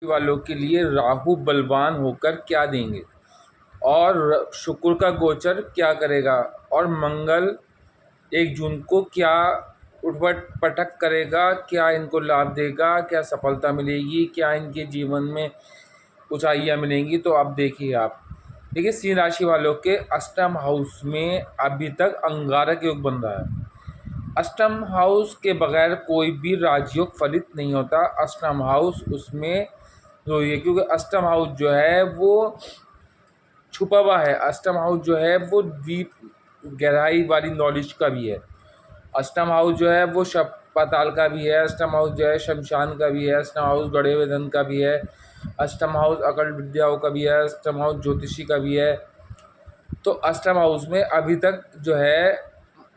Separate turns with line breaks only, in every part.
वालों के लिए राहु बलवान होकर क्या देंगे, और शुक्र का गोचर क्या करेगा, और मंगल 1 जून को क्या उठपट पटक करेगा, क्या इनको लाभ देगा, क्या सफलता मिलेगी, क्या इनके जीवन में ऊंचाइयाँ मिलेंगी। तो अब देखिए आप देखिए सिंह राशि वालों के अष्टम हाउस में अभी तक अंगारक योग बन रहा है। अष्टम हाउस के बगैर कोई भी राजयोग फलित नहीं होता। अष्टम हाउस उसमें जो ये, क्योंकि अष्टम हाउस जो है वो छुपा हुआ है। अष्टम हाउस जो है वो डीप गहराई वाली नॉलेज का भी है। अष्टम हाउस जो है वो शब पाताल का भी है। अष्टम हाउस जो है शमशान का भी है। अष्टम हाउस गड़े हुए धन का भी है। अष्टम हाउस अकल विद्याओं का भी है। अष्टम हाउस ज्योतिषी का भी है। तो अष्टम हाउस में अभी तक जो है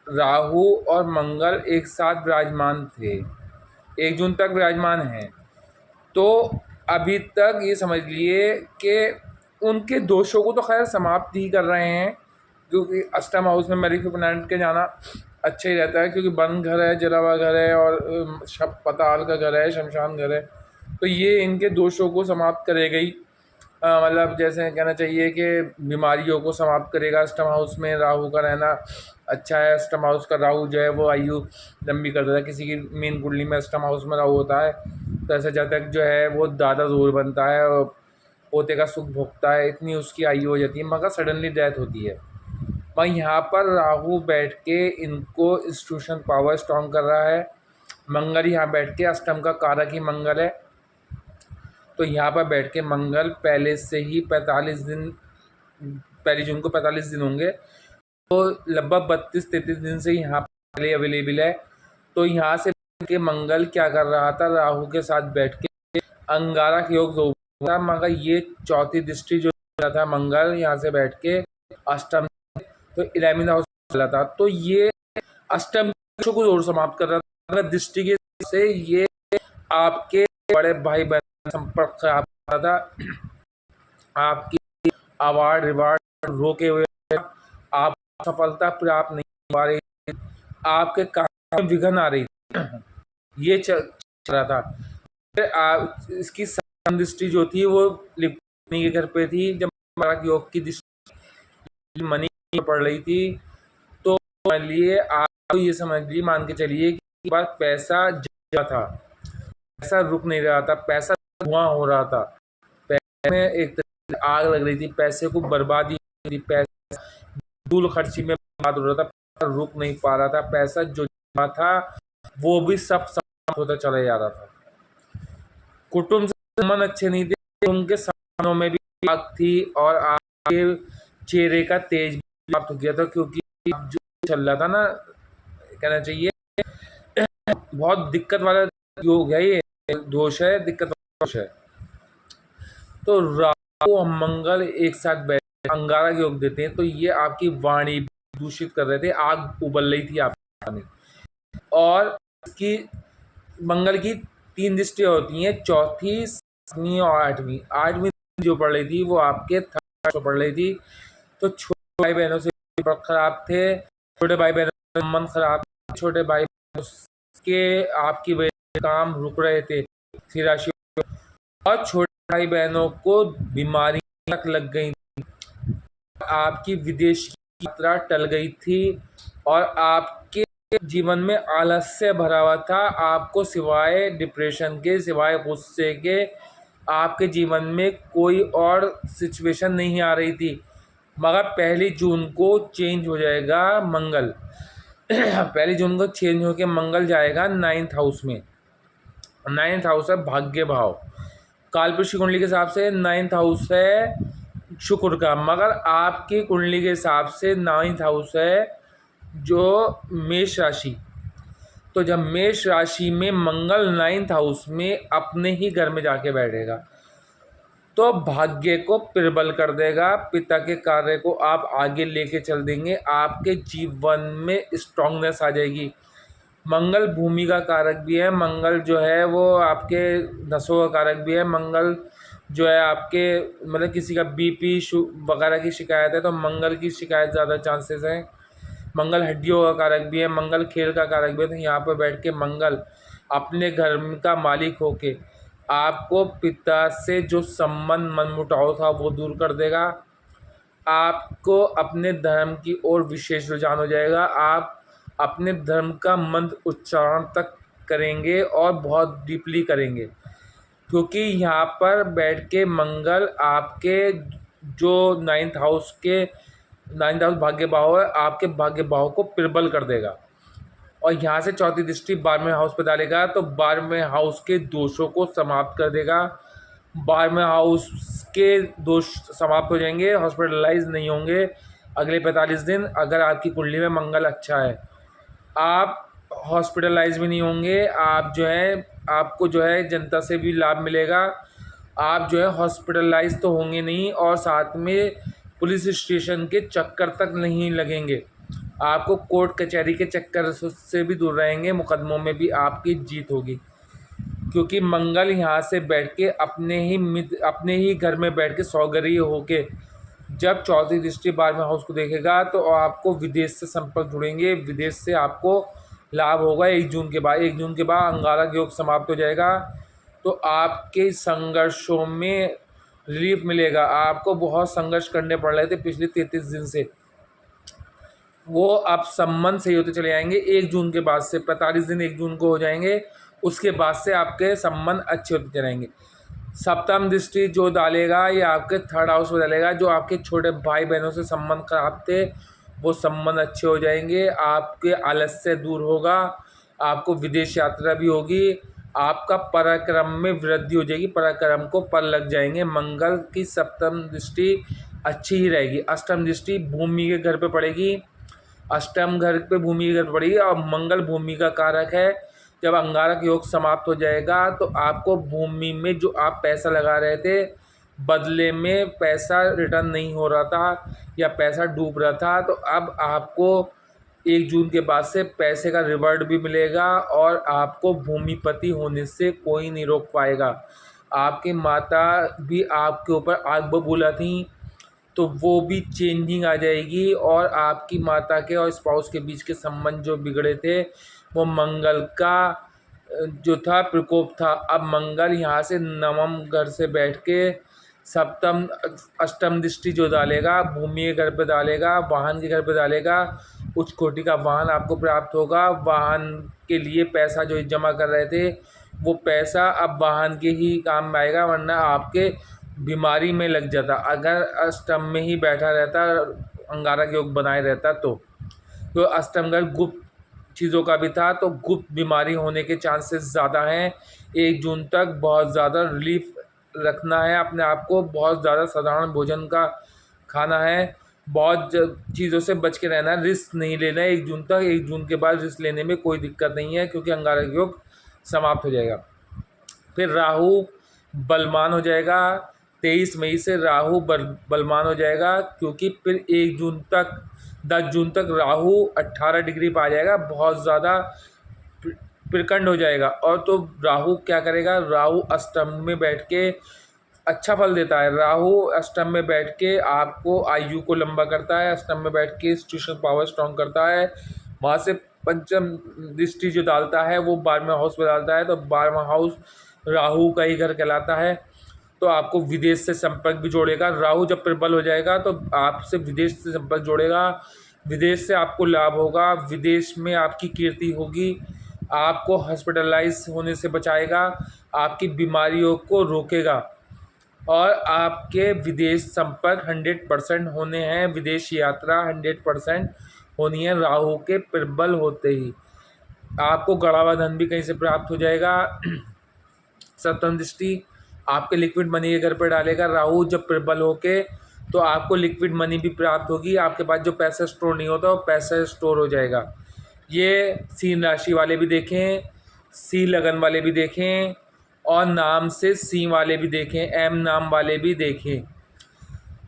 राहु और मंगल एक साथ विराजमान थे, 1 जून तक विराजमान हैं। तो अभी तक ये समझ लिए कि उनके दोषों को तो खैर समाप्त ही कर रहे हैं, क्योंकि अष्टम हाउस में मेलेफिक प्लैनेट के जाना अच्छा ही रहता है, क्योंकि वन घर है, जला हुआ घर है, और पताल का घर है, शमशान घर है। तो ये इनके दोषों को समाप्त करेगा ही। मतलब जैसे कहना चाहिए कि बीमारियों को समाप्त करेगा। अष्टम हाउस में राहु का रहना अच्छा है। अष्टम हाउस का राहु जो है वो आयु लंबी कर देता है। किसी की मेन कुंडली में अष्टम हाउस में राहु होता है तो ऐसा जातक जो है वो दादा जोर बनता है और पोते का सुख भोगता है, इतनी उसकी आयु हो जाती है, मगर सडनली डेथ होती है। वहीं यहाँ पर राहु बैठ के इनको इंस्टीट्यूशन पावर स्ट्रॉन्ग कर रहा है। मंगल यहाँ बैठ के, अष्टम का कारक ही मंगल है, तो यहाँ पर बैठ के मंगल पहले से ही 45 दिन, 1 जून को 45 दिन होंगे, तो लगभग 32-33 दिन से यहाँ पर अवेलेबल है। तो यहाँ से बैठ के मंगल क्या कर रहा था, राहु के साथ बैठ के अंगारक योग जो था, मगर ये चौथी दृष्टि जो था मंगल यहाँ से बैठ के अष्टम, तो 11th हाउस चला था, तो ये अष्टम को जोर समाप्त कर रहा था। दृष्टि के से ये आपके बड़े भाई बहन संपर्क खराब कर रहा था, आपकी अवार्ड रिवार्ड रोके हुए, आप सफलता प्राप्त नहीं पा रही, आपके काम में विघ्न आ रही थी, ये चल रहा था। फिर आप इसकी दृष्टि जो थी वो लिपनी के घर पे थी, जब योग की दृष्टि मनी पड़ रही थी। तो मान लिए आप ये समझ लीजिए, मान के चलिए कि बात पैसा जा था, पैसा रुक नहीं रहा था, पैसा धुआं हो रहा था, पैसे में एक आग लग रही थी, पैसे को बर्बादी हो रही थी, पैसा धूल खर्ची में बर्बाद हो रहा था, पैसा रुक नहीं पा रहा था, पैसा जो था वो भी सब समाप्त होता चला जा रहा था। कुटुंब से संबंध अच्छे नहीं थे, उनके सामनों में भी आग थी, और आपके चेहरे का तेज भी समाप्त हो गया था, क्योंकि जो चल रहा था ना, कहना चाहिए बहुत दिक्कत वाला योग है, ये दोष है, दिक्कत वाला दोष है। तो राहु और मंगल एक साथ बैठ अंगारक योग देते हैं, तो ये आपकी वाणी दूषित कर रहे थे, आग उबल रही थी आपकी। और इसकी मंगल की 3 दृष्टियाँ होती हैं, चौथी, 7वीं और 8वीं। 8वीं जो पड़ रही थी वो आपके थर्ड को पड़ रही थी। तो छोटे भाई बहनों से खराब थे, छोटे भाई बहनों से संबंध खराब, छोटे भाई के आपकी वजह से काम रुक रहे थे राशि, और छोटे भाई बहनों को बीमारी तक लग गई, आपकी विदेश की यात्रा टल गई थी, और आपके जीवन में आलस्य भरा हुआ था। आपको सिवाय डिप्रेशन के, सिवाय गुस्से के, आपके जीवन में कोई और सिचुएशन नहीं आ रही थी। मगर 1 जून को चेंज हो जाएगा मंगल 1 जून को चेंज होकर मंगल जाएगा 9th हाउस में। 9th हाउस है भाग्य भाव, कालपुरुष की कुंडली के हिसाब से 9th हाउस है शुक्र का, मगर आपकी कुंडली के हिसाब से 9th हाउस है जो मेष राशि। तो जब मेष राशि में मंगल 9th हाउस में अपने ही घर में जाके बैठेगा, तो भाग्य को प्रबल कर देगा, पिता के कार्य को आप आगे लेके चल देंगे, आपके जीवन में स्ट्रांगनेस आ जाएगी। मंगल भूमि का कारक भी है, मंगल जो है वो आपके नसों का कारक भी है, मंगल जो है आपके मतलब किसी का बीपी वगैरह की शिकायत है तो मंगल की शिकायत ज़्यादा चांसेस हैं। मंगल हड्डियों का कारक भी है, मंगल खेल का कारक भी है। तो यहाँ पर बैठ के मंगल अपने घर का मालिक होके आपको पिता से जो संबंध मनमुटाव था वो दूर कर देगा। आपको अपने धर्म की ओर विशेष रुझान हो जाएगा। आप अपने धर्म का मंत्र उच्चारण तक करेंगे और बहुत डीपली करेंगे, क्योंकि यहाँ पर बैठ के मंगल आपके जो नाइन्थ हाउस भाग्य भाव है, आपके भाग्य भाव को प्रबल कर देगा। और यहाँ से चौथी दृष्टि 12वें हाउस पर डालेगा तो 12वें हाउस के दोषों को समाप्त कर देगा। 12वें हाउस के दोष समाप्त हो जाएंगे, हॉस्पिटलाइज नहीं होंगे अगले 45 दिन, अगर आपकी कुंडली में मंगल अच्छा है। आप हॉस्पिटलाइज भी नहीं होंगे, आप जो है आपको जो है जनता से भी लाभ मिलेगा। आप जो है हॉस्पिटलाइज तो होंगे नहीं, और साथ में पुलिस स्टेशन के चक्कर तक नहीं लगेंगे। आपको कोर्ट कचहरी के चक्कर से भी दूर रहेंगे, मुकदमों में भी आपकी जीत होगी, क्योंकि मंगल यहाँ से बैठ के अपने ही घर में बैठ के सौगरीय होके जब चौथी दृष्टि 12वें हाउस को देखेगा तो आपको विदेश से संपर्क जुड़ेंगे, विदेश से आपको लाभ होगा। 1 जून के बाद अंगारक योग समाप्त हो जाएगा, तो आपके संघर्षों में रिलीफ मिलेगा। आपको बहुत संघर्ष करने पड़ रहे थे पिछले 33 दिन से, वो अब संबंध सही होते चले जाएंगे। 1 जून के बाद से 45 दिन 1 जून को हो जाएंगे, उसके बाद से आपके संबंध अच्छे होते चले जाएंगे। सप्तम दृष्टि जो डालेगा ये आपके 3rd हाउस में डालेगा। जो आपके छोटे भाई बहनों से संबंध खराब थे वो संबंध अच्छे हो जाएंगे, आपके आलस्य दूर होगा, आपको विदेश यात्रा भी होगी, आपका पराक्रम में वृद्धि हो जाएगी, पराक्रम को पर लग जाएंगे। मंगल की सप्तम दृष्टि अच्छी ही रहेगी। अष्टम दृष्टि भूमि के घर पे पड़ेगी, अष्टम घर पे भूमि की घर पड़ेगी, और मंगल भूमि का कारक है। जब अंगारक योग समाप्त हो जाएगा तो आपको भूमि में जो आप पैसा लगा रहे थे, बदले में पैसा रिटर्न नहीं हो रहा था या पैसा डूब रहा था, तो अब आपको 1 जून के बाद से पैसे का रिवॉर्ड भी मिलेगा, और आपको भूमिपति होने से कोई नहीं रोक पाएगा। आपकी माता भी आपके ऊपर आग बबूला थी, तो वो भी चेंजिंग आ जाएगी, और आपकी माता के और स्पाउस के बीच के संबंध जो बिगड़े थे वो मंगल का जो था प्रकोप था। अब मंगल यहाँ से 9वें घर से बैठ के सप्तम अष्टम दृष्टि जो डालेगा, भूमि के घर पे डालेगा, वाहन के घर पे डालेगा। उच्च कोटि का वाहन आपको प्राप्त होगा। वाहन के लिए पैसा जो जमा कर रहे थे वो पैसा अब वाहन के ही काम में आएगा, वरना आपके बीमारी में लग जाता अगर अष्टम में ही बैठा रहता, अंगारक योग बनाए रहता। तो अष्टम घर गुप्त चीज़ों का भी था, तो गुप्त बीमारी होने के चांसेस ज़्यादा हैं। 1 जून तक बहुत ज़्यादा रिलीफ रखना है अपने आप को, बहुत ज़्यादा साधारण भोजन का खाना है, बहुत चीज़ों से बच के रहना है, रिस्क नहीं लेना है 1 जून तक। 1 जून के बाद रिस्क लेने में कोई दिक्कत नहीं है, क्योंकि अंगारक योग समाप्त हो जाएगा। फिर राहु बलवान हो जाएगा। 23 मई से राहु बलवान हो जाएगा, क्योंकि फिर 1 जून तक 10 जून तक राहु 18 डिग्री पर आ जाएगा, बहुत ज़्यादा प्रकंड हो जाएगा। और तो राहु क्या करेगा, राहु अष्टम में बैठ के अच्छा फल देता है। राहु अष्टम में बैठ के आपको आयु को लंबा करता है, अष्टम में बैठ के इंस्टीट्यूशन पावर स्ट्रॉन्ग करता है। वहाँ से पंचम दृष्टि जो डालता है वो 12वें हाउस में डालता है, तो 12वां हाउस राहु का ही घर कहलाता है। तो आपको विदेश से संपर्क भी जोड़ेगा। राहु जब प्रबल हो जाएगा तो आपसे विदेश से संपर्क जोड़ेगा, विदेश से आपको लाभ होगा, विदेश में आपकी कीर्ति होगी, आपको हॉस्पिटलाइज होने से बचाएगा, आपकी बीमारियों को रोकेगा, और आपके विदेश संपर्क 100% होने हैं, विदेश यात्रा 100% होनी है राहु के प्रबल होते ही। आपको गड़ा हुआ धन भी कहीं से प्राप्त हो जाएगा। सप्तम दृष्टि आपके लिक्विड मनी के घर पर डालेगा राहु जब प्रबल होके, तो आपको लिक्विड मनी भी प्राप्त होगी। आपके पास जो पैसा स्टोर नहीं होता वो पैसा स्टोर हो जाएगा। ये सीन राशि वाले भी देखें, सी लगन वाले भी देखें, और नाम से सी वाले भी देखें, एम नाम वाले भी देखें।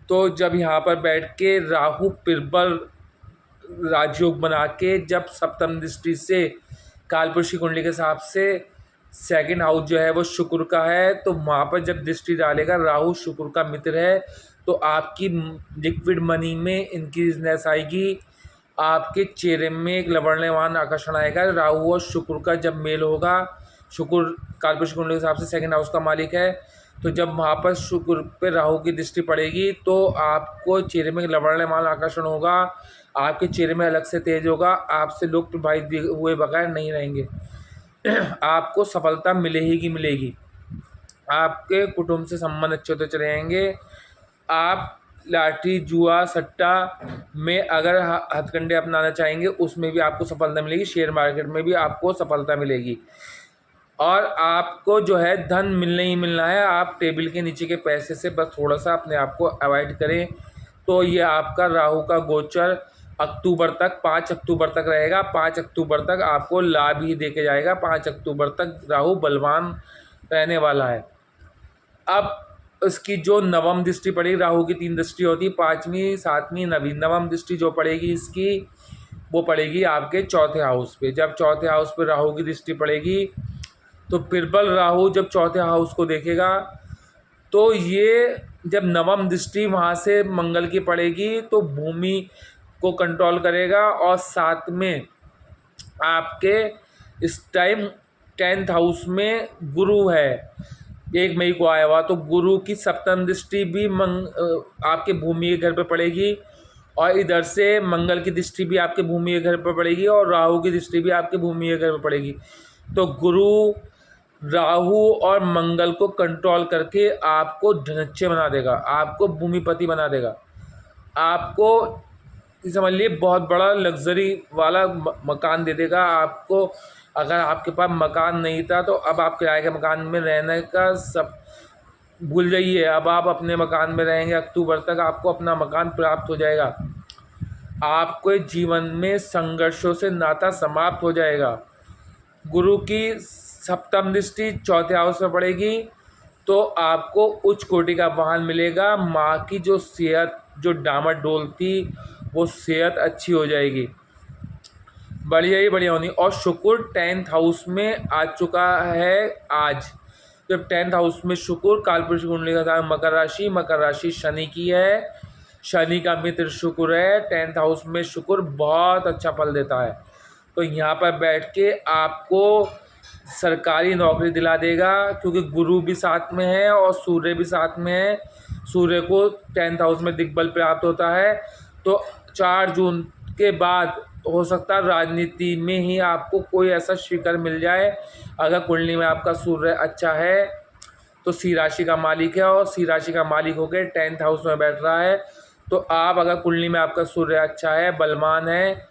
तो जब यहाँ पर बैठ के राहु प्रबल राजयोग बना के जब सप्तम दृष्टि से कालपुरुषी कुंडली के हिसाब से 2nd हाउस जो है वो शुक्र का है, तो वहाँ पर जब दृष्टि डालेगा, राहु शुक्र का मित्र है, तो आपकी लिक्विड मनी में इंक्रीजनेस आएगी, आपके चेहरे में एक लवण्यवान आकर्षण आएगा। राहु और शुक्र का जब मेल होगा शुक्र कालपुरुष कुंडली के हिसाब से सेकंड हाउस का मालिक है। तो जब वहाँ पर शुक्र पे राहु की दृष्टि पड़ेगी तो आपको चेहरे में लवणयमान आकर्षण होगा, आपके चेहरे में अलग से तेज होगा, आपसे लोग प्रभावित हुए बगैर नहीं रहेंगे। आपको सफलता मिलेगी मिलेगी। आपके कुटुंब से संबंध अच्छे होते चले जाएंगे। आप लाठी जुआ सट्टा में अगर हथकंडे अपनाना चाहेंगे उसमें भी आपको सफलता मिलेगी। शेयर मार्केट में भी आपको सफलता मिलेगी। और आपको जो है धन मिलना ही मिलना है। आप टेबल के नीचे के पैसे से बस थोड़ा सा अपने आप को अवॉइड करें। तो ये आपका राहु का गोचर अक्टूबर तक 5 अक्टूबर तक रहेगा। 5 अक्टूबर तक आपको लाभ ही देके जाएगा। 5 अक्टूबर तक राहु बलवान रहने वाला है। अब इसकी जो नवम दृष्टि पड़ेगी, राहु की 3 दृष्टि होती है, 5वीं 7वीं नवीं। नवम दृष्टि जो पड़ेगी इसकी वो पड़ेगी आपके चौथे हाउस पे। जब चौथे हाउस पे राहु की दृष्टि पड़ेगी तो बिरबल राहु जब चौथे हाउस को देखेगा तो ये जब नवम दृष्टि वहाँ से मंगल की पड़ेगी तो भूमि को कंट्रोल करेगा। और साथ में आपके इस टाइम 10th हाउस में गुरु है, 1 मई को आया हुआ। तो गुरु की सप्तम दृष्टि भी आपके भूमि के घर पर पड़ेगी। और इधर से मंगल की दृष्टि भी आपके भूमि के घर पर पड़ेगी और राहु की दृष्टि भी आपके भूमि के घर पर पड़ेगी। तो गुरु राहु और मंगल को कंट्रोल करके आपको धनच्चे बना देगा, आपको भूमिपति बना देगा। आपको समझ लिए बहुत बड़ा लग्जरी वाला मकान दे देगा आपको। अगर आपके पास मकान नहीं था तो अब आप किराए के मकान में रहने का सब भूल जाइए। अब आप अपने मकान में रहेंगे। अक्टूबर तक आपको अपना मकान प्राप्त हो जाएगा। आपके जीवन में संघर्षों से नाता समाप्त हो जाएगा। गुरु की सप्तम दृष्टि चौथे हाउस में पड़ेगी तो आपको उच्च कोटि का वाहन मिलेगा। माँ की जो सेहत जो डामाडोल थी वो सेहत अच्छी हो जाएगी, बढ़िया ही बढ़िया होनी। और शुक्र 10th हाउस में आ चुका है आज। जब 10th हाउस में शुक्र कालपुरुष कुंडली का था मकर राशि, मकर राशि शनि की है, शनि का मित्र शुक्र है। 10th हाउस में शुक्र बहुत अच्छा फल देता है। तो यहाँ पर बैठ के आपको सरकारी नौकरी दिला देगा क्योंकि गुरु भी साथ में है और सूर्य भी साथ में है। सूर्य को 10th हाउस में दिग्बल प्राप्त होता है। तो 4 जून के बाद हो सकता है राजनीति में ही आपको कोई ऐसा शिखर मिल जाए। अगर कुंडली में आपका सूर्य अच्छा है तो सी राशि का मालिक है और सी राशि का मालिक होकर 10th हाउस में बैठ रहा है। तो आप अगर कुंडली में आपका सूर्य अच्छा है, बलवान है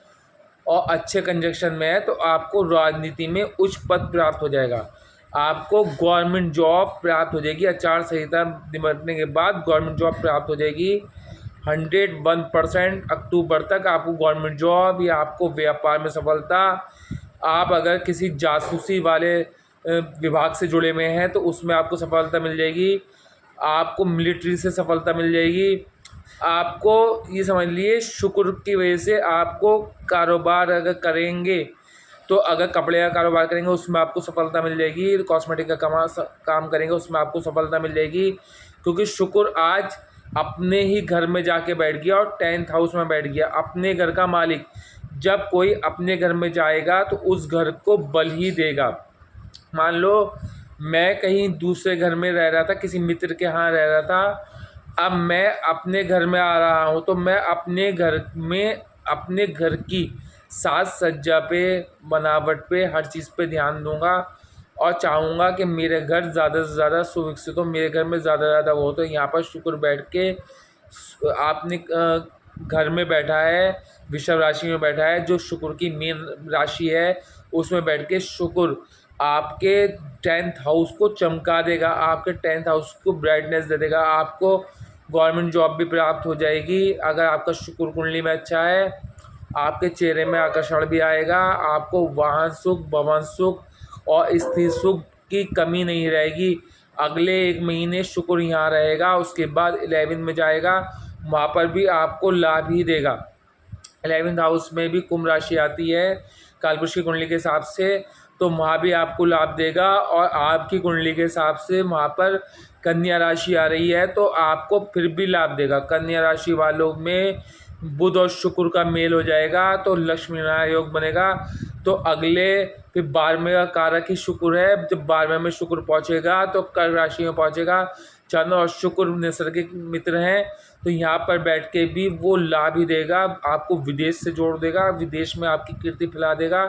और अच्छे कंजक्शन में है तो आपको राजनीति में उच्च पद प्राप्त हो जाएगा। आपको गवर्नमेंट जॉब प्राप्त हो जाएगी। आचार संहिता निपटने के बाद गवर्नमेंट जॉब प्राप्त हो जाएगी। 101% अक्टूबर तक आपको गवर्नमेंट जॉब या आपको व्यापार में सफलता। आप अगर किसी जासूसी वाले विभाग से जुड़े हुए हैं तो उसमें आपको सफलता मिल जाएगी। आपको मिलिट्री से सफलता मिल जाएगी। आपको ये समझ लिए शुक्र की वजह से आपको कारोबार अगर करेंगे तो अगर कपड़े का कारोबार करेंगे उसमें आपको सफलता मिल जाएगी। कॉस्मेटिक का काम करेंगे उसमें आपको सफलता मिल जाएगी क्योंकि शुक्र आज अपने ही घर में जाके बैठ गया और 10th हाउस में बैठ गया। अपने घर का मालिक जब कोई अपने घर में जाएगा तो उस घर को बल ही देगा। मान लो मैं कहीं दूसरे घर में रह रहा था, किसी मित्र के यहाँ रह रहा था, अब मैं अपने घर में आ रहा हूँ तो मैं अपने घर में अपने घर की साज सज्जा पे, बनावट पे, हर चीज़ पे ध्यान दूंगा और चाहूँगा कि मेरे घर ज़्यादा से ज़्यादा सुविकसित हो, मेरे घर में ज़्यादा ज़्यादा वो। तो यहाँ पर शुक्र बैठ के आपने घर में बैठा है, वृषभ राशि में बैठा है जो शुक्र की मेन राशि है, उसमें बैठ के शुक्र आपके 10th हाउस को चमका देगा, आपके 10th हाउस को ब्राइटनेस दे देगा। आपको गवर्नमेंट जॉब भी प्राप्त हो जाएगी अगर आपका शुक्र कुंडली में अच्छा है। आपके चेहरे में आकर्षण भी आएगा। आपको वाहन सुख, भवन सुख और स्त्री सुख की कमी नहीं रहेगी। अगले 1 महीने शुक्र यहाँ रहेगा, उसके बाद 11 में जाएगा, वहाँ पर भी आपको लाभ ही देगा। 11th हाउस में भी कुंभ राशि आती है कालपुरुष की कुंडली के हिसाब से, तो वहाँ भी आपको लाभ देगा। और आपकी कुंडली के हिसाब से वहाँ पर कन्या राशि आ रही है तो आपको फिर भी लाभ देगा। कन्या राशि वालों में बुध और शुक्र का मेल हो जाएगा तो लक्ष्मी नारायण योग बनेगा। तो अगले फिर 12वें का कारक ही शुक्र है, जब 12वें में शुक्र पहुंचेगा तो कर्क राशि में पहुंचेगा। चंद्र और शुक्र नैसर्गिक मित्र हैं, तो यहाँ पर बैठ के भी वो लाभ ही देगा, आपको विदेश से जोड़ देगा, विदेश में आपकी कीर्ति फैला देगा,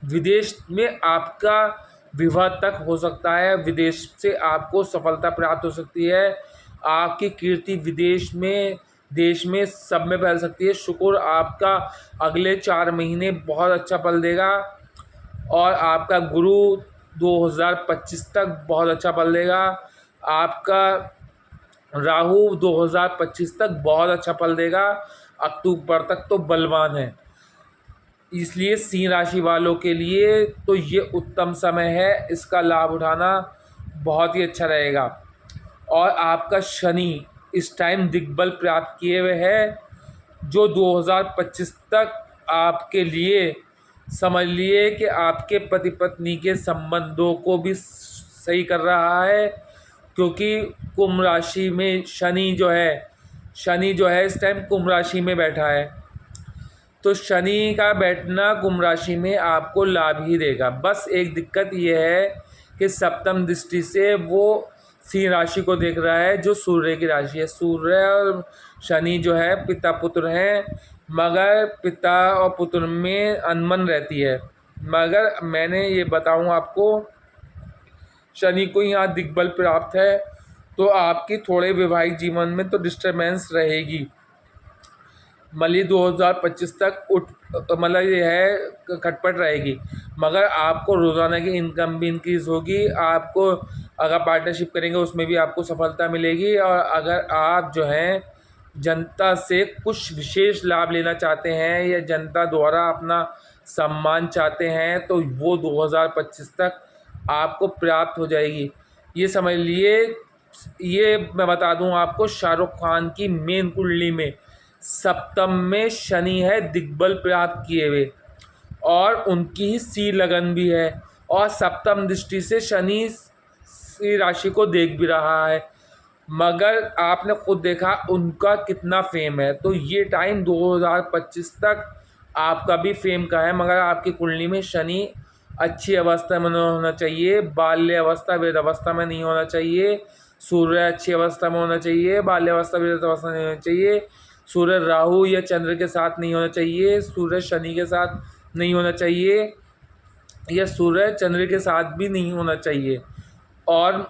विदेश में आपका विवाह तक हो सकता है, विदेश से आपको सफलता प्राप्त हो सकती है, आपकी कीर्ति विदेश में देश में सब में फैल सकती है। शुक्र आपका अगले 4 महीने बहुत अच्छा फल देगा और आपका गुरु 2025 तक बहुत अच्छा फल देगा। आपका राहु 2025 तक बहुत अच्छा फल देगा, अक्टूबर तक तो बलवान है। इसलिए सिंह राशि वालों के लिए तो ये उत्तम समय है, इसका लाभ उठाना बहुत ही अच्छा रहेगा। और आपका शनि इस टाइम दिग्बल प्राप्त किए हुए है, जो 2025 तक आपके लिए समझ लिए कि आपके पति पत्नी के संबंधों को भी सही कर रहा है, क्योंकि कुंभ राशि में शनि जो है इस टाइम कुंभ राशि में बैठा है। तो शनि का बैठना कुंभ राशि में आपको लाभ ही देगा। बस एक दिक्कत ये है कि सप्तम दृष्टि से वो सिंह राशि को देख रहा है, जो सूर्य की राशि है। सूर्य और शनि जो है पिता पुत्र हैं, मगर पिता और पुत्र में अनबन रहती है। मगर मैंने ये बताऊं आपको, शनि को यहाँ दिग्बल प्राप्त है, तो आपकी थोड़े वैवाहिक जीवन में तो डिस्टर्बेंस रहेगी। मतलब 2025 तक मतलब ये है खटपट रहेगी, मगर आपको रोज़ाना की इनकम भी इंक्रीज़ होगी। आपको अगर पार्टनरशिप करेंगे उसमें भी आपको सफलता मिलेगी। और अगर आप जो हैं जनता से कुछ विशेष लाभ लेना चाहते हैं या जनता द्वारा अपना सम्मान चाहते हैं, तो वो 2025 तक आपको प्राप्त हो जाएगी। ये समझ लिए। ये मैं बता दूं आपको, शाहरुख खान की मेन कुंडली में सप्तम में शनि है दिग्बल प्राप्त किए हुए, और उनकी ही सी लगन भी है, और सप्तम दृष्टि से शनि सी राशि को देख भी रहा है। मगर आपने खुद देखा उनका कितना फेम है। तो ये टाइम 2025 तक आपका भी फेम का है, मगर आपकी कुंडली में शनि अच्छी अवस्था में होना चाहिए, बाल्य अवस्था वृद्ध अवस्था में नहीं होना चाहिए। सूर्य अच्छी अवस्था में होना चाहिए, बाल्य अवस्था वृद्ध अवस्था में नहीं होना चाहिए। सूर्य राहु या चंद्र के साथ नहीं होना चाहिए, सूर्य शनि के साथ नहीं होना चाहिए, या सूर्य चंद्र के साथ भी नहीं होना चाहिए। और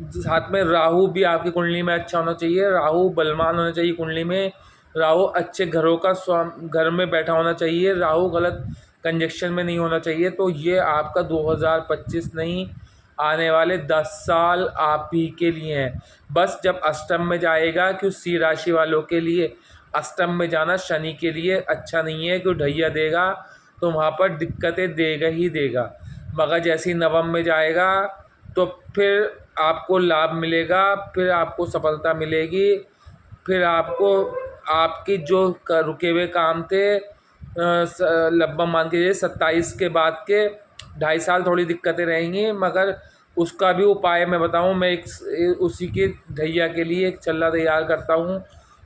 साथ में राहु भी आपकी कुंडली में अच्छा होना चाहिए, राहु बलवान होना चाहिए कुंडली में, राहु अच्छे घरों का घर में बैठा होना चाहिए, राहु गलत कंजक्शन में नहीं होना चाहिए। तो ये आपका 2025 नहीं, आने वाले 10 साल आप ही के लिए हैं। बस जब अष्टम में जाएगा, कि सी राशि वालों के लिए अष्टम में जाना शनि के लिए अच्छा नहीं है, क्यों ढैया देगा, तो वहाँ पर दिक्कतें देगा ही देगा। मगर जैसे ही नवम में जाएगा तो फिर आपको लाभ मिलेगा, फिर आपको सफलता मिलेगी, फिर आपको आपके जो रुके हुए काम थे लगभग मान के 27 के बाद के 2.5 साल थोड़ी दिक्कतें रहेंगी, मगर उसका भी उपाय मैं बताऊं। मैं एक उसी के ढैया के लिए एक चल्ला तैयार करता हूं।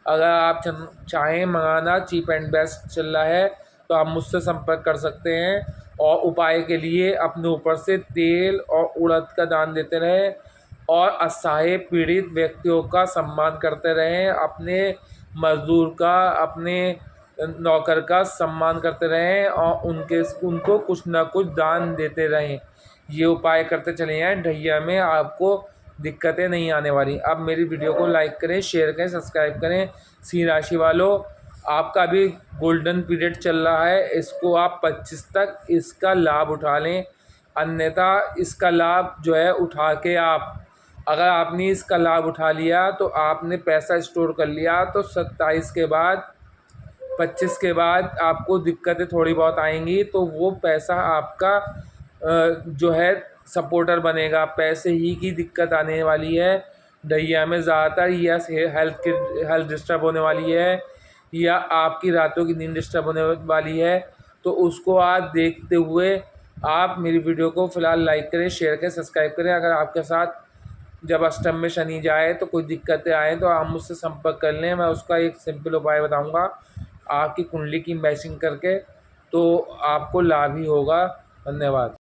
अगर आप चाहें मंगाना, चीप एंड बेस्ट चल्ला है, तो आप मुझसे संपर्क कर सकते हैं। और उपाय के लिए अपने ऊपर से तेल और उड़द का दान देते रहें, और असहाय पीड़ित व्यक्तियों का सम्मान करते रहें, अपने मजदूर का, अपने नौकर का सम्मान करते रहें, और उनको कुछ ना कुछ दान देते रहें। ये उपाय करते चले जाएं, ढैया में आपको दिक्कतें नहीं आने वाली। अब मेरी वीडियो को लाइक करें, शेयर करें, सब्सक्राइब करें। सिंह राशि वालों, आपका भी गोल्डन पीरियड चल रहा है, इसको आप 25 तक इसका लाभ उठा लें। अन्यथा इसका लाभ जो है उठा के अगर आपने इसका लाभ उठा लिया तो आपने पैसा स्टोर कर लिया, तो 27 के बाद 25 के बाद आपको दिक्कतें थोड़ी बहुत आएंगी, तो वो पैसा आपका जो है सपोर्टर बनेगा। पैसे ही की दिक्कत आने वाली है ढैया में ज़्यादातर, या हेल्थ डिस्टर्ब होने वाली है, या आपकी रातों की नींद डिस्टर्ब होने वाली है। तो उसको आप देखते हुए आप मेरी वीडियो को फ़िलहाल लाइक करें, शेयर करें, सब्सक्राइब करें। अगर आपके साथ जब अष्टम में शनि जाए तो कोई दिक्कतें आएँ तो आप मुझसे संपर्क कर लें, मैं उसका एक सिंपल उपाय बताऊंगा। आपकी कुंडली की मैचिंग करके, तो आपको लाभ ही होगा। धन्यवाद।